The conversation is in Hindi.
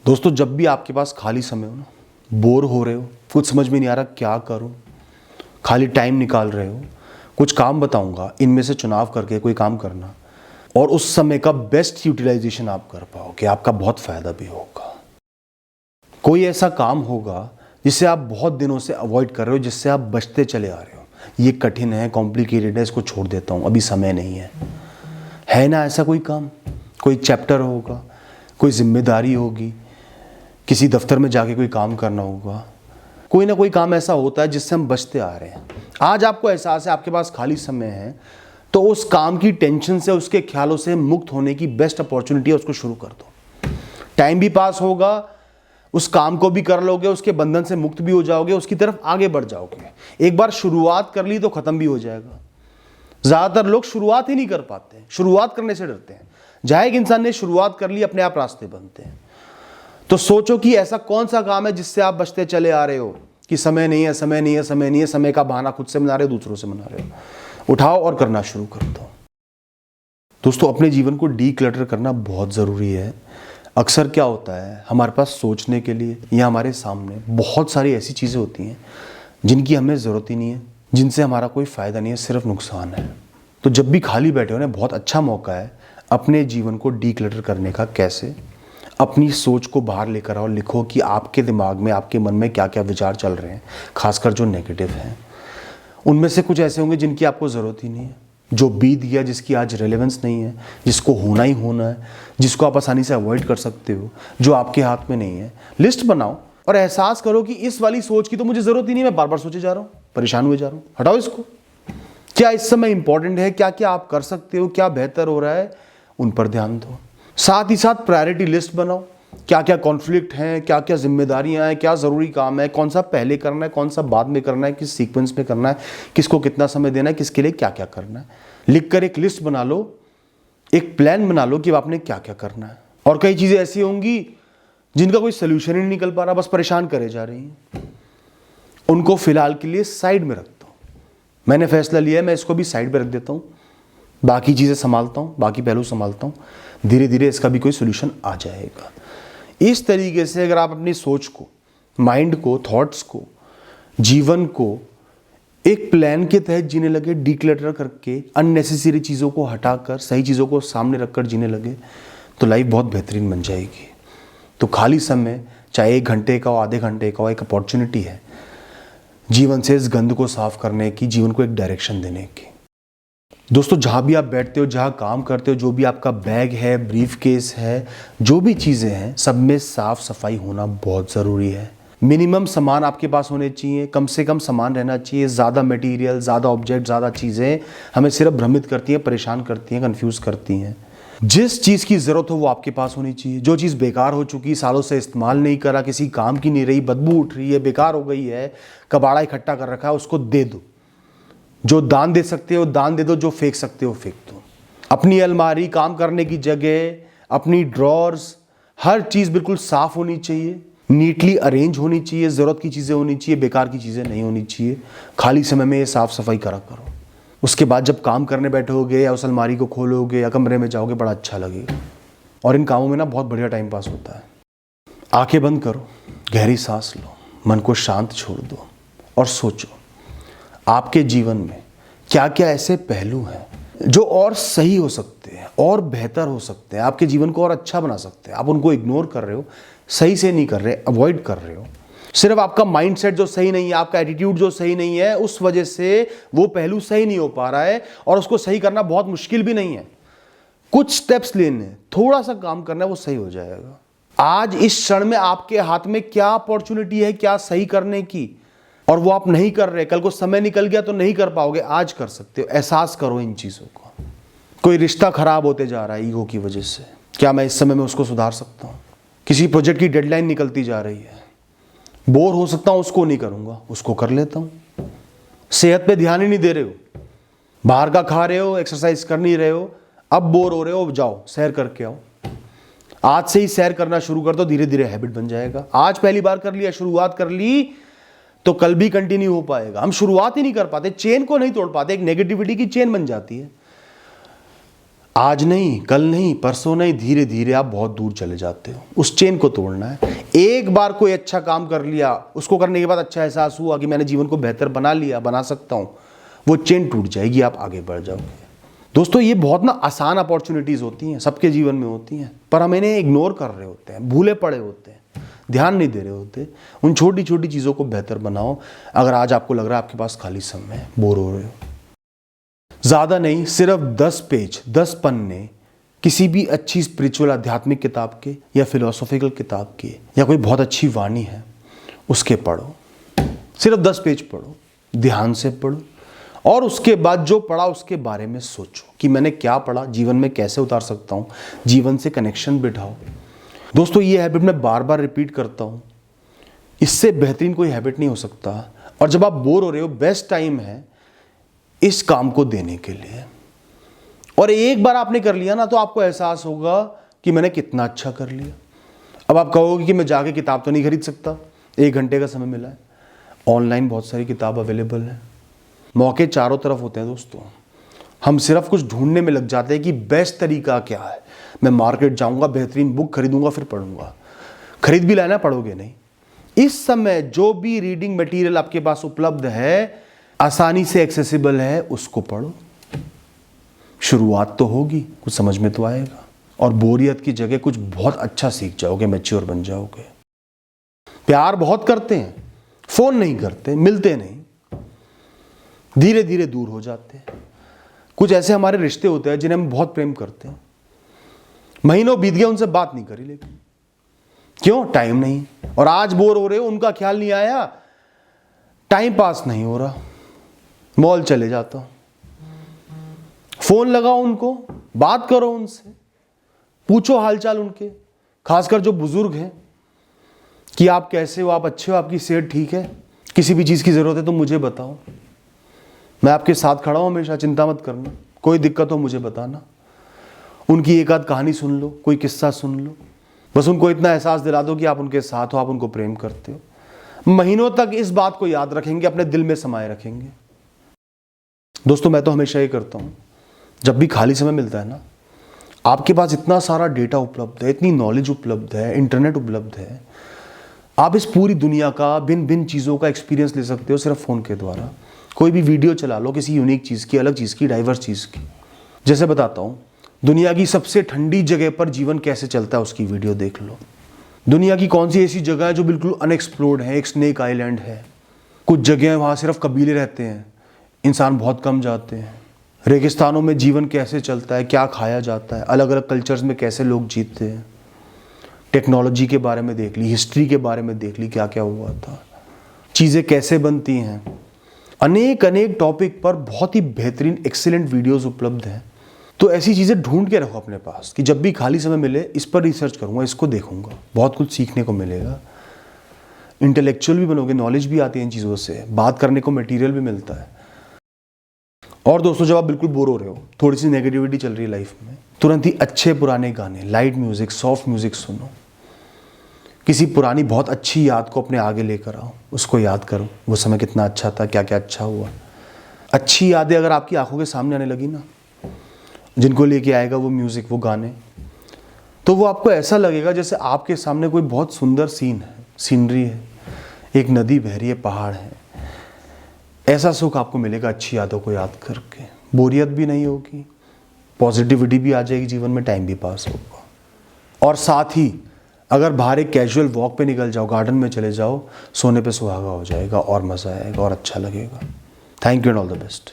दोस्तों, जब भी आपके पास खाली समय हो ना, बोर हो रहे हो, कुछ समझ में नहीं आ रहा क्या करूं, खाली टाइम निकाल रहे हो, कुछ काम बताऊंगा, इनमें से चुनाव करके कोई काम करना और उस समय का बेस्ट यूटिलाइजेशन आप कर पाओगे, आपका बहुत फायदा भी होगा। कोई ऐसा काम होगा जिसे आप बहुत दिनों से अवॉइड कर रहे हो, जिससे आप बचते चले आ रहे हो। ये कठिन है, कॉम्प्लिकेटेड है, इसको छोड़ देता हूं, अभी समय नहीं है ना ऐसा कोई काम? कोई चैप्टर होगा, कोई जिम्मेदारी होगी, किसी दफ्तर में जाके कोई काम करना होगा, कोई ना कोई काम ऐसा होता है जिससे हम बचते आ रहे हैं। आज आपको एहसास है आपके पास खाली समय है, तो उस काम की टेंशन से, उसके ख्यालों से मुक्त होने की बेस्ट अपॉर्चुनिटी है, उसको शुरू कर दो। टाइम भी पास होगा, उस काम को भी कर लोगे, उसके बंधन से मुक्त भी हो जाओगे, उसकी तरफ आगे बढ़ जाओगे। एक बार शुरुआत कर ली तो खत्म भी हो जाएगा। ज्यादातर लोग शुरुआत ही नहीं कर पाते, शुरुआत करने से डरते हैं। जहां एक इंसान ने शुरुआत कर ली, अपने आप रास्ते बनते हैं। तो सोचो कि ऐसा कौन सा काम है जिससे आप बचते चले आ रहे हो कि समय नहीं है, समय नहीं है, समय नहीं है, समय का बहाना खुद से बना रहे हो, दूसरों से बना रहे हो। उठाओ और करना शुरू कर दो। दोस्तों, अपने जीवन को डीक्लटर करना बहुत ज़रूरी है। अक्सर क्या होता है, हमारे पास सोचने के लिए या हमारे सामने बहुत सारी ऐसी चीज़ें होती हैं जिनकी हमें ज़रूरत ही नहीं है, जिनसे हमारा कोई फ़ायदा नहीं है, सिर्फ नुकसान है। तो जब भी खाली बैठे हो ना, बहुत अच्छा मौका है अपने जीवन को डीक्लटर करने का। कैसे? अपनी सोच को बाहर लेकर आओ, लिखो कि आपके दिमाग में, आपके मन में क्या क्या विचार चल रहे हैं, खासकर जो नेगेटिव हैं। उनमें से कुछ ऐसे होंगे जिनकी आपको ज़रूरत ही नहीं है, जो बीत गया, जिसकी आज रेलेवेंस नहीं है, जिसको होना ही होना है, जिसको आप आसानी से अवॉइड कर सकते हो, जो आपके हाथ में नहीं है। लिस्ट बनाओ और एहसास करो कि इस वाली सोच की तो मुझे ज़रूरत ही नहीं है, मैं बार बार सोचे जा रहा हूँ, परेशान हुए जा रहा हूँ। हटाओ इसको। क्या इस समय इंपॉर्टेंट है, क्या क्या आप कर सकते हो, क्या बेहतर हो रहा है, उन पर ध्यान दो। साथ ही साथ प्रायोरिटी लिस्ट बनाओ, क्या क्या कॉन्फ्लिक्ट हैं, क्या क्या जिम्मेदारियां हैं, क्या ज़रूरी काम है, कौन सा पहले करना है, कौन सा बाद में करना है, किस सीक्वेंस में करना है, किसको कितना समय देना है, किसके लिए क्या क्या करना है। लिखकर एक लिस्ट बना लो, एक प्लान बना लो कि आपने क्या क्या करना है। और कई चीज़ें ऐसी होंगी जिनका कोई सोल्यूशन ही नहीं निकल पा रहा, बस परेशान करे जा रही हैं, उनको फिलहाल के लिए साइड में रख दो। मैंने फैसला लिया है, मैं इसको भी साइड पर रख देता हूँ, बाकी चीज़ें संभालता हूँ, बाकी पहलू संभालता हूँ, धीरे धीरे इसका भी कोई सोल्यूशन आ जाएगा। इस तरीके से अगर आप अपनी सोच को, माइंड को, थॉट्स को, जीवन को एक प्लान के तहत जीने लगे, डीक्लटर करके, अननेसेसरी चीज़ों को हटाकर सही चीज़ों को सामने रखकर जीने लगे, तो लाइफ बहुत बेहतरीन बन जाएगी। तो खाली समय, चाहे 1 घंटे का हो, आधे घंटे का हो, एक अपॉर्चुनिटी है जीवन से इस गंद को साफ करने की, जीवन को एक डायरेक्शन देने की। दोस्तों, जहाँ भी आप बैठते हो, जहाँ काम करते हो, जो भी आपका बैग है, ब्रीफ केस है, जो भी चीज़ें हैं, सब में साफ सफाई होना बहुत ज़रूरी है। मिनिमम सामान आपके पास होने चाहिए, कम से कम सामान रहना चाहिए। ज़्यादा मटेरियल, ज़्यादा ऑब्जेक्ट, ज़्यादा चीज़ें हमें सिर्फ भ्रमित करती हैं, परेशान करती हैं, कंफ्यूज करती हैं। जिस चीज़ की ज़रूरत हो वो आपके पास होनी चाहिए। जो चीज़ बेकार हो चुकी, सालों से इस्तेमाल नहीं करा, किसी काम की नहीं रही, बदबू उठ रही है, बेकार हो गई है, कबाड़ा इकट्ठा कर रखा है, उसको दे दो। जो दान दे सकते हो दान दे दो, जो फेंक सकते हो फेंक दो। अपनी अलमारी, काम करने की जगह, अपनी ड्रॉर्स, हर चीज़ बिल्कुल साफ होनी चाहिए, नीटली अरेंज होनी चाहिए, ज़रूरत की चीज़ें होनी चाहिए, बेकार की चीज़ें नहीं होनी चाहिए। खाली समय में ये साफ सफाई करा करो। उसके बाद जब काम करने बैठोगे या उस अलमारी को खोलोगे या कमरे में जाओगे, बड़ा अच्छा लगेगा। और इन कामों में ना बहुत बढ़िया टाइम पास होता है। आंखें बंद करो, गहरी सांस लो, मन को शांत छोड़ दो और सोचो आपके जीवन में क्या क्या ऐसे पहलू हैं जो और सही हो सकते हैं, और बेहतर हो सकते हैं, आपके जीवन को और अच्छा बना सकते हैं। आप उनको इग्नोर कर रहे हो, सही से नहीं कर रहे, अवॉइड कर रहे हो। सिर्फ आपका माइंडसेट जो सही नहीं है, आपका एटीट्यूड जो सही नहीं है, उस वजह से वो पहलू सही नहीं हो पा रहा है, और उसको सही करना बहुत मुश्किल भी नहीं है। कुछ स्टेप्स लेने, थोड़ा सा काम करना है, वो सही हो जाएगा। आज इस क्षण में आपके हाथ में क्या अपॉर्चुनिटी है क्या सही करने की, और वो आप नहीं कर रहे। कल को समय निकल गया तो नहीं कर पाओगे, आज कर सकते हो। एहसास करो इन चीज़ों को। कोई रिश्ता खराब होते जा रहा है ईगो की वजह से, क्या मैं इस समय में उसको सुधार सकता हूँ? किसी प्रोजेक्ट की डेडलाइन निकलती जा रही है, बोर हो सकता हूँ, उसको नहीं करूँगा, उसको कर लेता हूँ। सेहत पे ध्यान ही नहीं दे रहे हो, बाहर का खा रहे हो, एक्सरसाइज कर नहीं रहे हो, अब बोर हो रहे हो, जाओ सैर करके आओ। आज से ही सैर करना शुरू कर दो, धीरे धीरे हैबिट बन जाएगा। आज पहली बार कर लिया, शुरुआत कर ली, तो कल भी कंटिन्यू हो पाएगा। हम शुरुआत ही नहीं कर पाते, चेन को नहीं तोड़ पाते, एक नेगेटिविटी की चेन बन जाती है। आज नहीं, कल नहीं, परसों नहीं, धीरे धीरे आप बहुत दूर चले जाते हो। उस चेन को तोड़ना है। एक बार कोई अच्छा काम कर लिया, उसको करने के बाद अच्छा एहसास हुआ कि मैंने जीवन को बेहतर बना लिया, बना सकता हूँ, वो चेन टूट जाएगी, आप आगे बढ़ जाओगे। दोस्तों ये बहुत आसान अपॉर्चुनिटीज़ होती हैं, सबके जीवन में होती हैं, पर हम इन्हें इग्नोर कर रहे होते हैं, भूले पड़े होते हैं, ध्यान नहीं दे रहे होते। उन छोटी छोटी चीज़ों को बेहतर बनाओ। अगर आज आपको लग रहा है आपके पास खाली समय है, बोर हो रहे हो, ज़्यादा नहीं, सिर्फ 10 पेज, 10 पन्ने किसी भी अच्छी स्पिरिचुअल आध्यात्मिक किताब के या फिलोसॉफिकल किताब के या कोई बहुत अच्छी वाणी है उसके पढ़ो। सिर्फ 10 पेज पढ़ो, ध्यान से पढ़ो, और उसके बाद जो पढ़ा उसके बारे में सोचो कि मैंने क्या पढ़ा, जीवन में कैसे उतार सकता हूँ, जीवन से कनेक्शन बिठाओ। दोस्तों ये हैबिट मैं बार बार रिपीट करता हूँ, इससे बेहतरीन कोई हैबिट नहीं हो सकता। और जब आप बोर हो रहे हो, बेस्ट टाइम है इस काम को देने के लिए। और एक बार आपने कर लिया ना तो आपको एहसास होगा कि मैंने कितना अच्छा कर लिया। अब आप कहोगे कि मैं जाके किताब तो नहीं खरीद सकता, 1 घंटे का समय मिला है, ऑनलाइन बहुत सारी किताब अवेलेबल है, मौके चारों तरफ होते हैं। दोस्तों हम सिर्फ कुछ ढूंढने में लग जाते हैं कि बेस्ट तरीका क्या है। मैं मार्केट जाऊंगा, बेहतरीन बुक खरीदूंगा, फिर पढ़ूंगा। खरीद भी लाना, पढ़ोगे नहीं। इस समय जो भी रीडिंग मटेरियल आपके पास उपलब्ध है, आसानी से एक्सेसिबल है, उसको पढ़ो। शुरुआत तो होगी, कुछ समझ में तो आएगा, और बोरियत की जगह कुछ बहुत अच्छा सीख जाओगे, मैच्योर बन जाओगे। प्यार बहुत करते हैं, फोन नहीं करते, मिलते नहीं, धीरे धीरे दूर हो जाते हैं। कुछ ऐसे हमारे रिश्ते होते हैं जिन्हें हम बहुत प्रेम करते हैं, महीनों बीत गए, उनसे बात नहीं करी, लेकिन क्यों? टाइम नहीं। और आज बोर हो रहे हो, उनका ख्याल नहीं आया, टाइम पास नहीं हो रहा, मॉल चले जाता हूं। फोन लगाओ उनको, बात करो उनसे, पूछो हालचाल उनके, खासकर जो बुजुर्ग हैं कि आप कैसे हो, आप अच्छे हो, आपकी सेहत ठीक है, किसी भी चीज की जरूरत है तो मुझे बताओ, मैं आपके साथ खड़ा हूं हमेशा, चिंता मत करना, कोई दिक्कत हो मुझे बताना। उनकी एक आध कहानी सुन लो, कोई किस्सा सुन लो, बस उनको इतना एहसास दिला दो कि आप उनके साथ हो, आप उनको प्रेम करते हो। महीनों तक इस बात को याद रखेंगे, अपने दिल में समाये रखेंगे। दोस्तों मैं तो हमेशा ये करता हूं, जब भी खाली समय मिलता है ना, आपके पास इतना सारा डेटा उपलब्ध है, इतनी नॉलेज उपलब्ध है, इंटरनेट उपलब्ध है, आप इस पूरी दुनिया का भिन्न भिन्न चीज़ों का एक्सपीरियंस ले सकते हो सिर्फ फ़ोन के द्वारा। कोई भी वीडियो चला लो, किसी यूनिक चीज़ की, अलग चीज़ की, डाइवर्स चीज़ की। जैसे बताता हूँ, दुनिया की सबसे ठंडी जगह पर जीवन कैसे चलता है उसकी वीडियो देख लो। दुनिया की कौन सी ऐसी जगह है जो बिल्कुल अनएक्सप्लोर्ड है, एक स्नेक आइलैंड है। कुछ जगह वहाँ सिर्फ कबीले रहते हैं, इंसान बहुत कम जाते हैं। रेगिस्तानों में जीवन कैसे चलता है, क्या खाया जाता है, अलग अलग कल्चर्स में कैसे लोग जीते हैं। टेक्नोलॉजी के बारे में देख ली, हिस्ट्री के बारे में देख ली, क्या क्या हुआ था, चीज़ें कैसे बनती हैं। अनेक अनेक टॉपिक पर बहुत ही बेहतरीन एक्सीलेंट वीडियोस उपलब्ध हैं। तो ऐसी चीज़ें ढूंढ के रखो अपने पास कि जब भी खाली समय मिले इस पर रिसर्च करूँगा, इसको देखूंगा, बहुत कुछ सीखने को मिलेगा। इंटेलेक्चुअल भी बनोगे, नॉलेज भी आती है इन चीज़ों से, बात करने को मटेरियल भी मिलता है। और दोस्तों जब आप बिल्कुल बोर हो रहे हो, थोड़ी सी नेगेटिविटी चल रही है लाइफ में, तुरंत ही अच्छे पुराने गाने, लाइट म्यूजिक, सॉफ्ट म्यूजिक सुनो। किसी पुरानी बहुत अच्छी याद को अपने आगे लेकर आओ, उसको याद करो, वो समय कितना अच्छा था, क्या क्या अच्छा हुआ। अच्छी यादें अगर आपकी आंखों के सामने आने लगी ना, जिनको लेके आएगा वो म्यूजिक, वो गाने, तो वो आपको ऐसा लगेगा जैसे आपके सामने कोई बहुत सुंदर सीन है, सीनरी है, एक नदी बह रही है, पहाड़ है। ऐसा सुख आपको मिलेगा अच्छी यादों को याद करके। बोरियत भी नहीं होगी, पॉजिटिविटी भी आ जाएगी जीवन में, टाइम भी पास होगा। और साथ ही अगर बाहर एक कैजुअल वॉक पे निकल जाओ, गार्डन में चले जाओ, सोने पे सुहागा हो जाएगा और मज़ा आएगा और अच्छा लगेगा। Thank you and all the best.